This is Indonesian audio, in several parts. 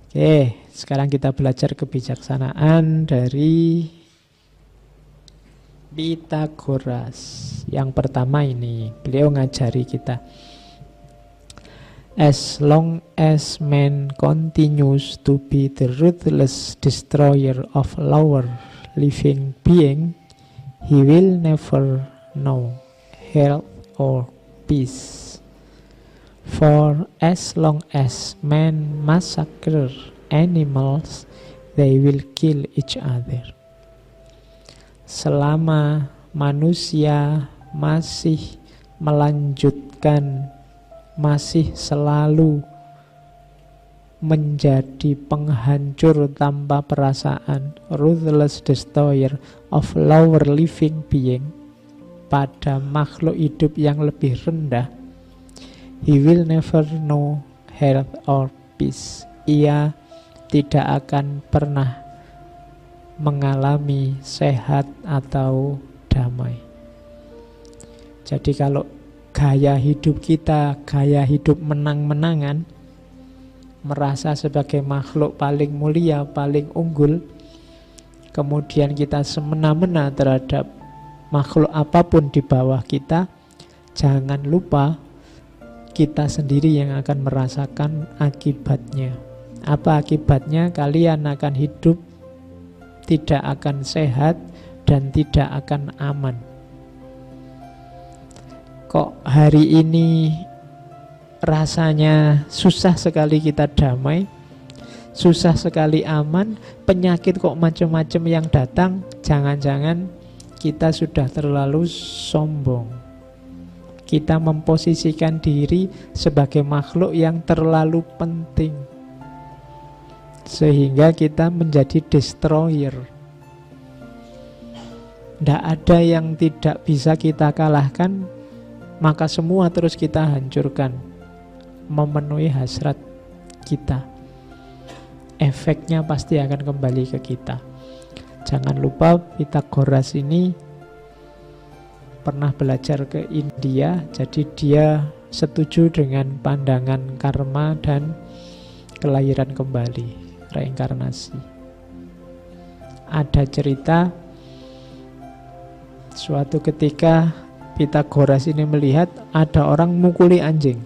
Oke, sekarang kita belajar kebijaksanaan dari Pythagoras. Yang pertama ini, beliau ngajari kita. As long as man continues to be the ruthless destroyer of lower living being, he will never know health or peace. For as long as man massacre animals, they will kill each other. Selama manusia masih melanjutkan, masih selalu menjadi penghancur tanpa perasaan, ruthless destroyer of lower living being, pada makhluk hidup yang lebih rendah, he will never know health or peace. Ia tidak akan pernah mengalami sehat atau damai. Jadi kalau gaya hidup kita, gaya hidup menang-menangan, merasa sebagai makhluk paling mulia, paling unggul, kemudian kita semena-mena terhadap makhluk apapun di bawah kita, jangan lupa kita sendiri yang akan merasakan akibatnya. Apa akibatnya? Kalian akan hidup tidak akan sehat dan tidak akan aman. Kok hari ini rasanya susah sekali kita damai, susah sekali aman, penyakit kok macam-macam yang datang? Jangan-jangan kita sudah terlalu sombong. Kita memposisikan diri sebagai makhluk yang terlalu penting, sehingga kita menjadi destroyer. Tidak ada yang tidak bisa kita kalahkan, maka semua terus kita hancurkan, memenuhi hasrat kita. Efeknya pasti akan kembali ke kita. Jangan lupa Pythagoras ini pernah belajar ke India, jadi dia setuju dengan pandangan karma dan kelahiran kembali, reinkarnasi. Ada cerita suatu ketika Pythagoras ini melihat ada orang mukuli anjing.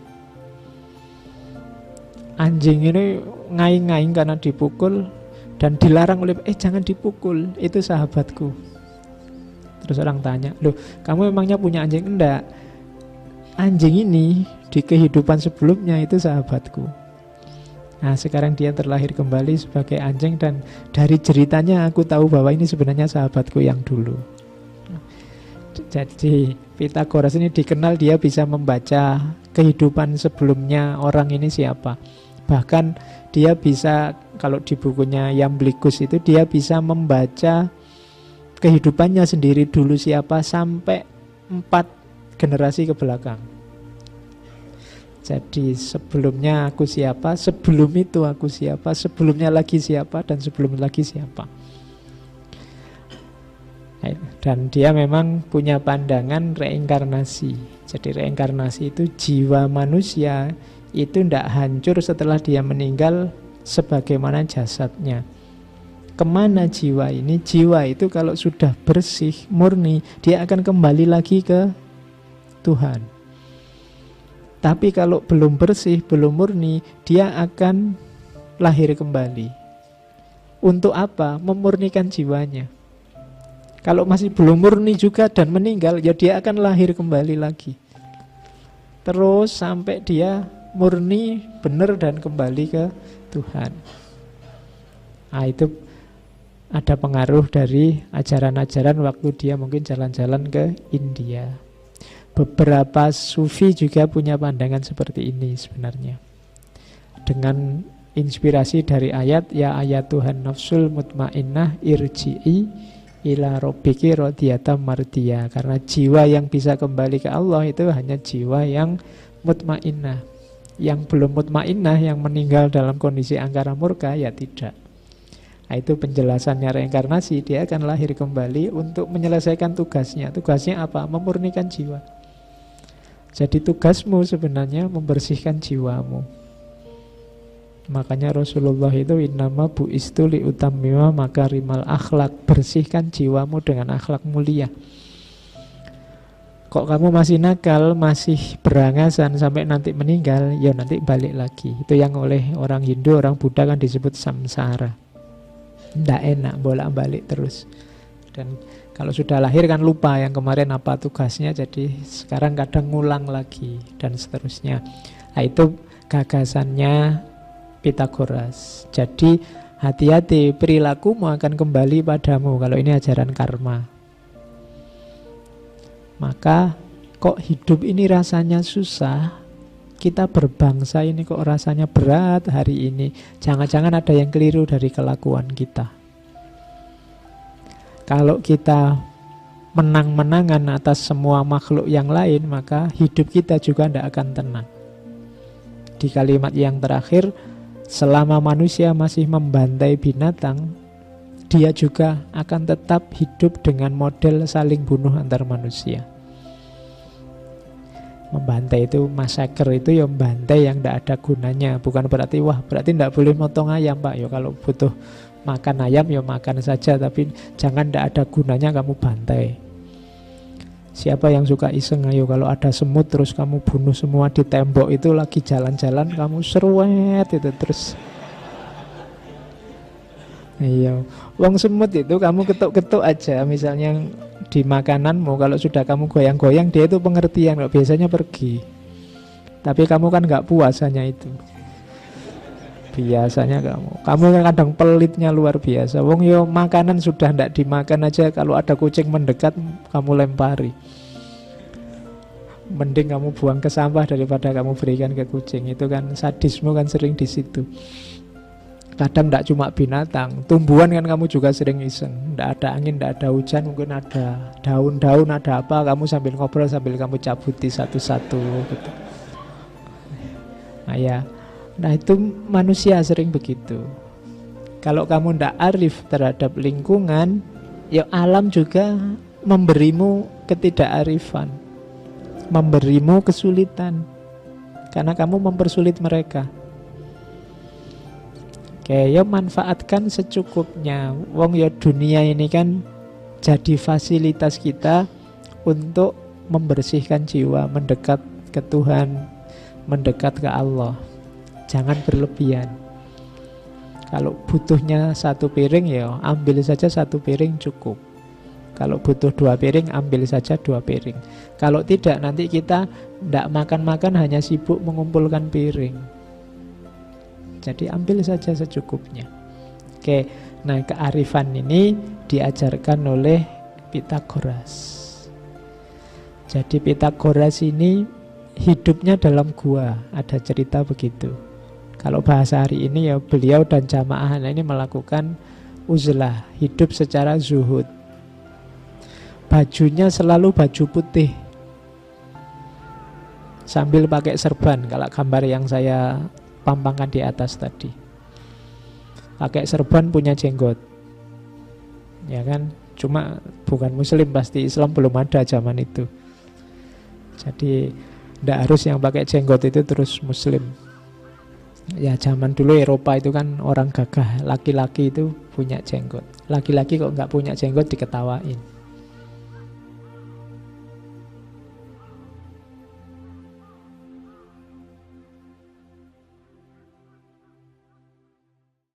Anjing ini ngaing-ngaing karena dipukul dan dilarang oleh jangan dipukul, itu sahabatku. Terus orang tanya, loh kamu memangnya punya anjing? Enggak, anjing ini di kehidupan sebelumnya itu sahabatku. Nah sekarang dia terlahir kembali sebagai anjing, dan dari ceritanya aku tahu bahwa ini sebenarnya sahabatku yang dulu. Jadi Pythagoras ini dikenal dia bisa membaca kehidupan sebelumnya orang ini siapa. Bahkan dia bisa, kalau di bukunya Iamblichus itu, dia bisa membaca kehidupannya sendiri dulu siapa sampai 4 generasi ke belakang. Jadi sebelumnya aku siapa, sebelum itu aku siapa, sebelumnya lagi siapa, dan sebelum lagi siapa. Dan dia memang punya pandangan reinkarnasi. Jadi reinkarnasi itu jiwa manusia itu tidak hancur setelah dia meninggal sebagaimana jasadnya. Kemana jiwa ini? Jiwa itu kalau sudah bersih, murni, dia akan kembali lagi ke Tuhan. Tapi kalau belum bersih, belum murni, dia akan lahir kembali. Untuk apa? Memurnikan jiwanya. Kalau masih belum murni juga dan meninggal, ya dia akan lahir kembali lagi. Terus sampai dia murni, benar, dan kembali ke Tuhan. Nah itu ada pengaruh dari ajaran-ajaran waktu dia mungkin jalan-jalan ke India. Beberapa sufi juga punya pandangan seperti ini sebenarnya. Dengan inspirasi dari ayat, ya ayat Tuhan nafsul mutmainnah irji'i ila rabbiki radiyatan mardiyah. Karena jiwa yang bisa kembali ke Allah itu hanya jiwa yang mutmainnah. Yang belum mutmainnah, yang meninggal dalam kondisi angkara murka, ya tidak. Nah, itu penjelasannya reinkarnasi. Dia akan lahir kembali untuk menyelesaikan tugasnya. Tugasnya apa? Memurnikan jiwa. Jadi tugasmu sebenarnya membersihkan jiwamu. Makanya Rasulullah itu innama bu'istu liutammima makarimal akhlak, bersihkan jiwamu dengan akhlak mulia. Kok kamu masih nakal, masih berangasan sampai nanti meninggal, ya nanti balik lagi. Itu yang oleh orang Hindu, orang Buddha kan disebut samsara. Nggak enak bolak-balik terus. Dan kalau sudah lahir kan lupa yang kemarin apa tugasnya, jadi sekarang kadang ngulang lagi dan seterusnya. Nah, itu gagasannya Pitagoras. Jadi hati-hati, perilakumu akan kembali padamu kalau ini ajaran karma. Maka kok hidup ini rasanya susah, kita berbangsa ini kok rasanya berat hari ini. Jangan-jangan ada yang keliru dari kelakuan kita. Kalau kita menang-menangan atas semua makhluk yang lain, maka hidup kita juga tidak akan tenang. Di kalimat yang terakhir, selama manusia masih membantai binatang, dia juga akan tetap hidup dengan model saling bunuh antar manusia. Membantai itu, massacre itu ya membantai yang tidak ada gunanya. Bukan berarti, wah berarti tidak boleh motong ayam pak. Ya kalau butuh makan ayam ya makan saja, tapi jangan tidak ada gunanya kamu bantai. Siapa yang suka iseng, ayo kalau ada semut terus kamu bunuh semua di tembok itu, lagi jalan-jalan kamu seruet itu terus. Iya, wong semut itu kamu ketuk-ketuk aja misalnya di makananmu, kalau sudah kamu goyang-goyang dia itu pengertian, kalau biasanya pergi. Tapi kamu kan nggak puasanya itu. Biasanya kamu kan kadang pelitnya luar biasa. Wong yo makanan sudah ndak dimakan aja, kalau ada kucing mendekat kamu lempari. Mending kamu buang ke sampah daripada kamu berikan ke kucing. Itu kan sadisme kan sering di situ. Kadang ndak cuma binatang, tumbuhan kan kamu juga sering iseng. Ndak ada angin, ndak ada hujan, mungkin ada daun-daun, ada apa, kamu sambil ngobrol sambil kamu cabuti satu-satu gitu. Nah ya, nah itu manusia sering begitu. Kalau kamu ndak arif terhadap lingkungan, ya alam juga memberimu ketidakarifan, memberimu kesulitan, karena kamu mempersulit mereka. Oke, ya manfaatkan secukupnya. Wong ya dunia ini kan jadi fasilitas kita untuk membersihkan jiwa, mendekat ke Tuhan, mendekat ke Allah. Jangan berlebihan. Kalau butuhnya 1 piring ya ambil saja 1 piring cukup. Kalau butuh 2 piring ambil saja 2 piring. Kalau tidak nanti kita tidak makan-makan, hanya sibuk mengumpulkan piring. Jadi ambil saja secukupnya. Oke, nah kearifan ini diajarkan oleh Pitagoras. Jadi Pitagoras ini hidupnya dalam gua, ada cerita begitu. Kalau bahasa hari ini ya beliau dan jamaah ini melakukan uzlah, hidup secara zuhud. Bajunya selalu baju putih, sambil pakai serban. Kalau gambar yang saya pampangkan di atas tadi, pakai serban, punya jenggot, ya kan? Cuma bukan muslim, pasti Islam belum ada zaman itu. Jadi tidak harus yang pakai jenggot itu terus muslim. Ya zaman dulu Eropa itu kan orang gagah, laki-laki itu punya jenggot. Laki-laki kok nggak punya jenggot diketawain.